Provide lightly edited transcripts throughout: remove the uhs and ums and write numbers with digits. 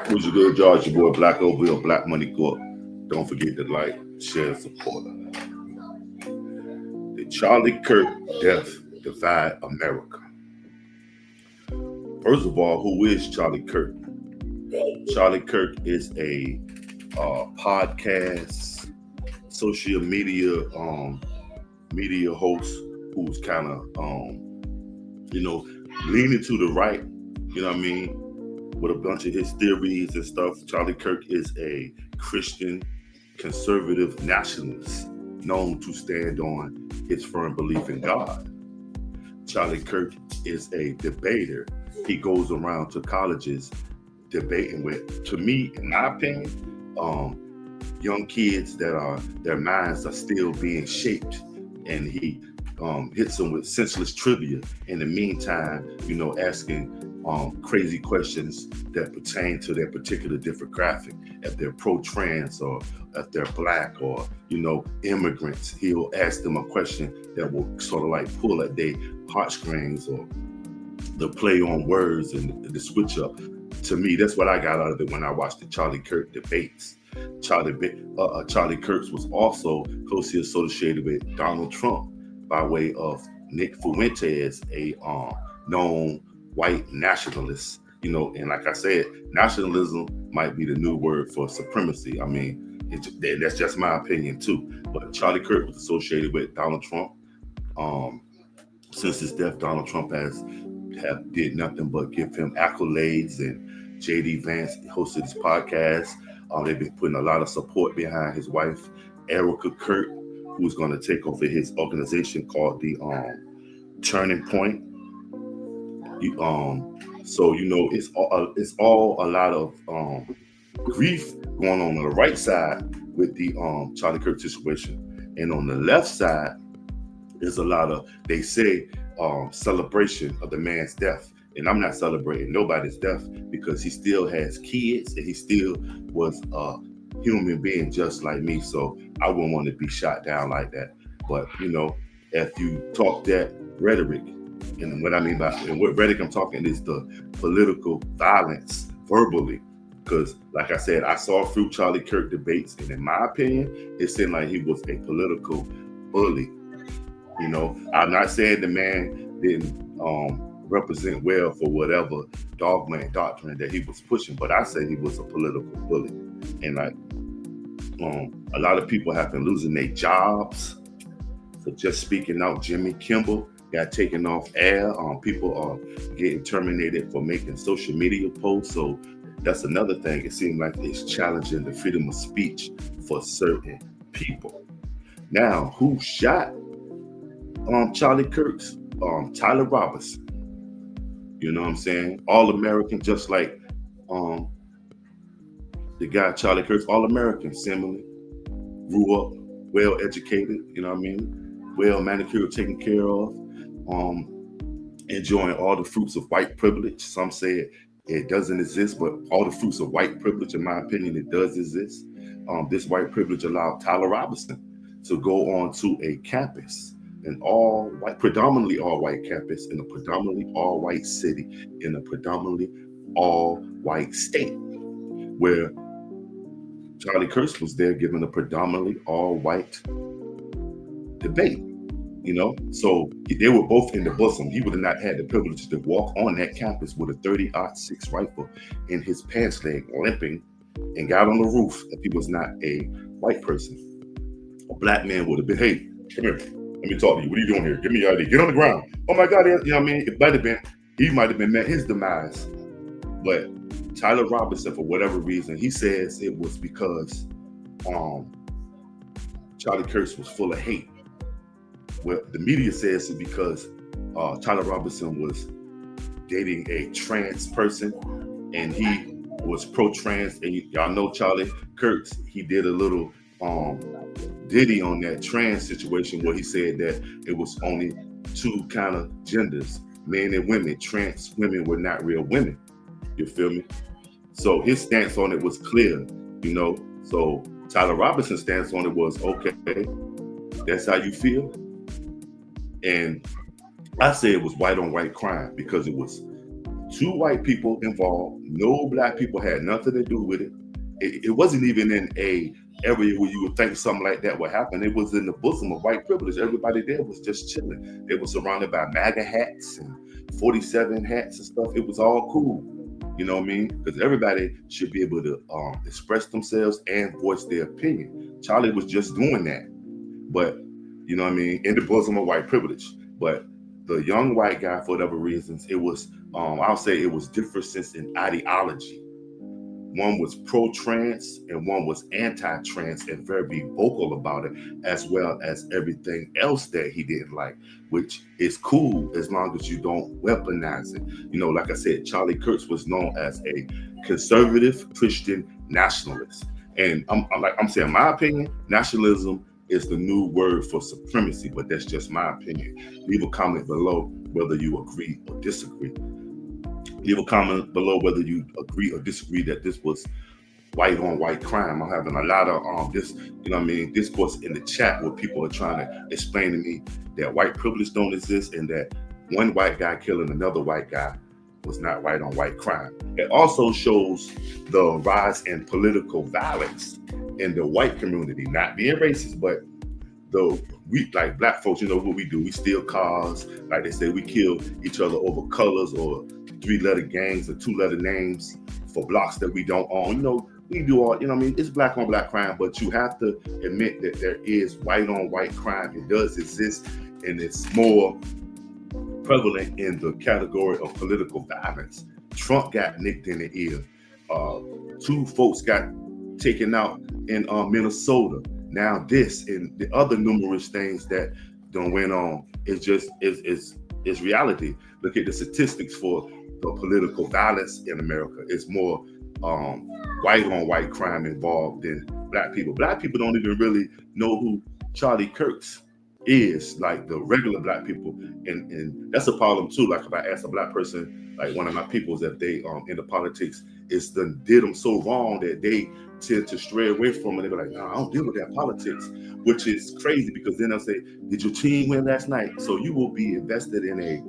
What's your good, George? Your boy Black Oatmeal, Black Money Corp. Don't forget to like, share, support. The Charlie Kirk death divide America. First of all, who is Charlie Kirk? Charlie Kirk is a podcast, social media host who's kind of you know leaning to the right. You know what I mean? With a bunch of his theories and stuff. Charlie Kirk is a Christian conservative nationalist known to stand on his firm belief in God. Charlie Kirk is a debater. He goes around to colleges debating with, to me, in my opinion, young kids that are their minds are still being shaped, and he hits them with senseless trivia. In the meantime, asking crazy questions that pertain to their particular demographic. If they're pro-trans or if they're black or immigrants, he'll ask them a question that will sort of like pull at their heartstrings, or the play on words and the switch up. To me, that's what I got out of it when I watched the Charlie Kirk debates. Charlie Kirk was also closely associated with Donald Trump by way of Nick Fuentes, a known white nationalist. And like I said, nationalism might be the new word for supremacy. I mean, that's just my opinion too. But Charlie Kirk was associated with Donald Trump. Since his death, Donald Trump did nothing but give him accolades, and JD Vance hosted his podcast. They've been putting a lot of support behind his wife, Erica Kirk, who's going to take over his organization called the Turning Point. So it's all a lot of grief going on the right side with the Charlie Kirk situation, and on the left side there's a lot of, they say, celebration of the man's death. And I'm not celebrating nobody's death, because he still has kids and he still was a human being just like me. So I wouldn't want to be shot down like that. But if you talk that rhetoric, and what I mean by, and what rhetoric I'm talking is the political violence verbally. Because like I said, I saw through Charlie Kirk debates, and in my opinion, it seemed like he was a political bully. I'm not saying the man didn't represent well for whatever dogma and doctrine that he was pushing, but I say he was a political bully. And like a lot of people have been losing their jobs for just speaking out. Jimmy Kimmel got taken off air. People are getting terminated for making social media posts. So that's another thing. It seems like it's challenging the freedom of speech for certain people. Now, who shot Charlie Kirk's? Tyler Robinson. You know what I'm saying? All American, just like the guy Charlie Kirk's all American, similarly. Grew up well educated, you know what I mean? Well manicured, taken care of, enjoying all the fruits of white privilege. Some say it doesn't exist, but all the fruits of white privilege, in my opinion, it does exist. This white privilege allowed Tyler Robinson to go on to a campus, an all white, predominantly all white campus in a predominantly all white city, in a predominantly all white state, where Charlie Kirk was there giving a predominantly all white debate. So they were both in the bosom. He would have not had the privilege to walk on that campus with a 30-06 rifle in his pants leg, limping, and got on the roof if he was not a white person. A black man would have been, hey, come here. Let me talk to you. What are you doing here? Give me your ID. Get on the ground. Oh my God, you know what I mean? He might have been met his demise. But Tyler Robinson, for whatever reason, he says it was because Charlie Kirk was full of hate. Well, the media says it's because Tyler Robinson was dating a trans person, and he was pro-trans. And y'all know Charlie Kirk, he did a little ditty on that trans situation where he said that it was only two kind of genders, men and women. Trans women were not real women. You feel me? So his stance on it was clear, So Tyler Robinson's stance on it was, okay, that's how you feel. And I say it was white on white crime because it was two white people involved. No black people had nothing to do with it. It wasn't even in a area where you would think something like that would happen. It was in the bosom of white privilege. Everybody there was just chilling. They were surrounded by MAGA hats and 47 hats and stuff. It was all cool. You know what I mean? Because everybody should be able to express themselves and voice their opinion. Charlie was just doing that. But, you know what I mean, in the bosom of white privilege. But the young white guy, for whatever reasons, it was, I'll say it was differences in ideology. One was pro-trans and one was anti-trans and very vocal about it, as well as everything else that he didn't like, which is cool as long as you don't weaponize it. You know, like I said, Charlie Kirk was known as a conservative Christian nationalist. And I'm saying my opinion, nationalism is the new word for supremacy, but that's just my opinion. Leave a comment below whether you agree or disagree. Leave a comment below whether you agree or disagree that this was white on white crime. I'm having a lot of this, you know what I mean, discourse in the chat where people are trying to explain to me that white privilege don't exist and that one white guy killing another white guy was not white on white crime. It also shows the rise in political violence in the white community, not being racist, but though we, like black folks, you know what we do? We steal cars, like they say, we kill each other over colors or 3-letter gangs or 2-letter names for blocks that we don't own. You know, we do all, you know what I mean? It's black on black crime, but you have to admit that there is white on white crime. It does exist, and it's more prevalent in the category of political violence. Trump got nicked in the ear. 2 folks got taken out in Minnesota. Now this and the other numerous things that don't went on is just is reality. Look at the statistics for the political violence in America. It's more white on white crime involved than black people. Black people don't even really know who Charlie Kirk's is, like the regular black people, and that's a problem too. Like if I ask a black person, like one of my peoples, if they into politics, it's done did them so wrong that they tend to stray away from it. They be like, "No, I don't deal with that politics," which is crazy because then they'll say, "Did your team win last night?" So you will be invested in a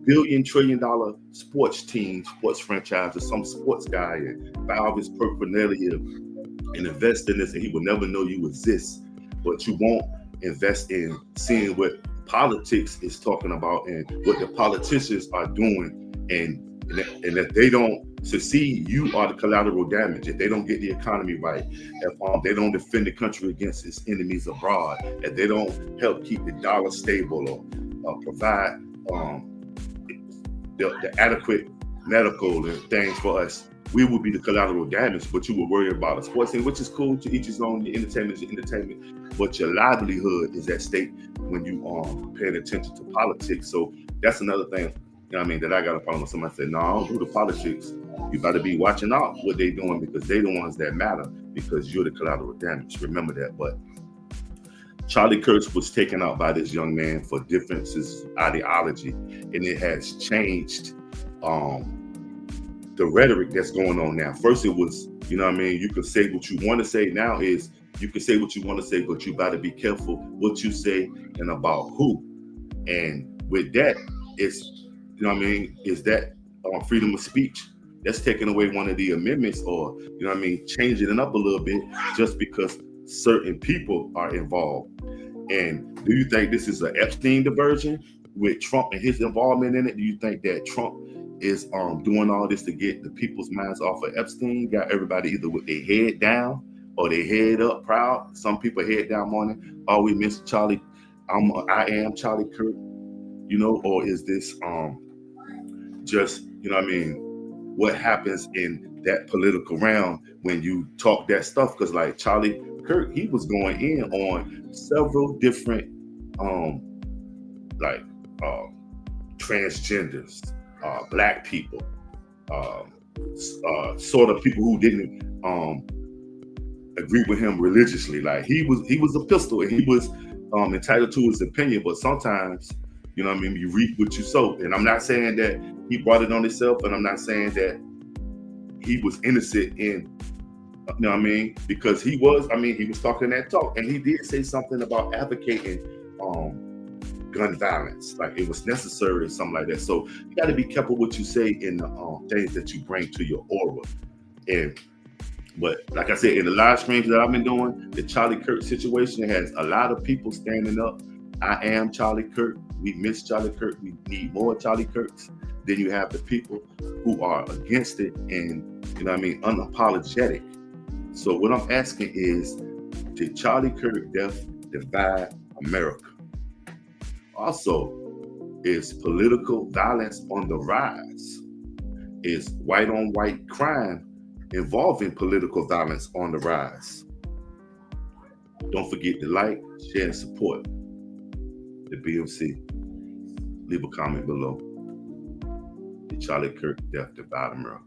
billion-trillion-dollar sports team, sports franchise, or some sports guy and buy all his paraphernalia and invest in this, and he will never know you exist. But you won't invest in seeing what politics is talking about and what the politicians are doing, and if they don't succeed, you are the collateral damage. If they don't get the economy right, if they don't defend the country against its enemies abroad, if they don't help keep the dollar stable or provide the adequate medical and things for us, we will be the collateral damage. But you will worry about a sports team, which is cool, to each his own. Your entertainment is your entertainment, but your livelihood is at stake when you paying attention to politics. So that's another thing, you know what I mean, that I got a problem with. Somebody said, "No, I don't do the politics." You better be watching out what they doing because they the ones that matter, because you're the collateral damage. Remember that. But Charlie Kirk was taken out by this young man for differences of ideology, and it has changed the rhetoric that's going on now. First it was, you know what I mean, you can say what you want to say. Now is you can say what you want to say, but you better be careful what you say and about who. And with that, it's, you know what I mean, is that freedom of speech. That's taking away one of the amendments, or, you know what I mean, changing it up a little bit just because certain people are involved. And do you think this is an Epstein diversion with Trump and his involvement in it? Do you think that Trump is doing all this to get the people's minds off of Epstein? Got everybody either with their head down or their head up proud. Some people head down morning, "Oh, we miss Charlie. I am Charlie Kirk," you know, or is this just, you know what I mean, what happens in that political realm when you talk that stuff? Because like Charlie Kirk, he was going in on several different like transgenders, black people, sort of people who didn't agree with him religiously. Like he was a pistol, and he was entitled to his opinion, but sometimes, you know what I mean, you reap what you sow. And I'm not saying that he brought it on himself, and I'm not saying that he was innocent in, you know what I mean, because he was talking that talk, and he did say something about advocating gun violence, like it was necessary or something like that. So you got to be careful what you say in the things that you bring to your aura. And but like I said, in the live streams that I've been doing, the Charlie Kirk situation has a lot of people standing up. I am Charlie Kirk. We miss Charlie Kirk. We need more Charlie Kirks. Then you have the people who are against it and, you know what I mean, unapologetic. So what I'm asking is, did Charlie Kirk death divide America? Also, is political violence on the rise? Is white on white crime involving political violence on the rise? Don't forget to like, share, and support the BMC. Leave a comment below. Did Charlie Kirk death divide America?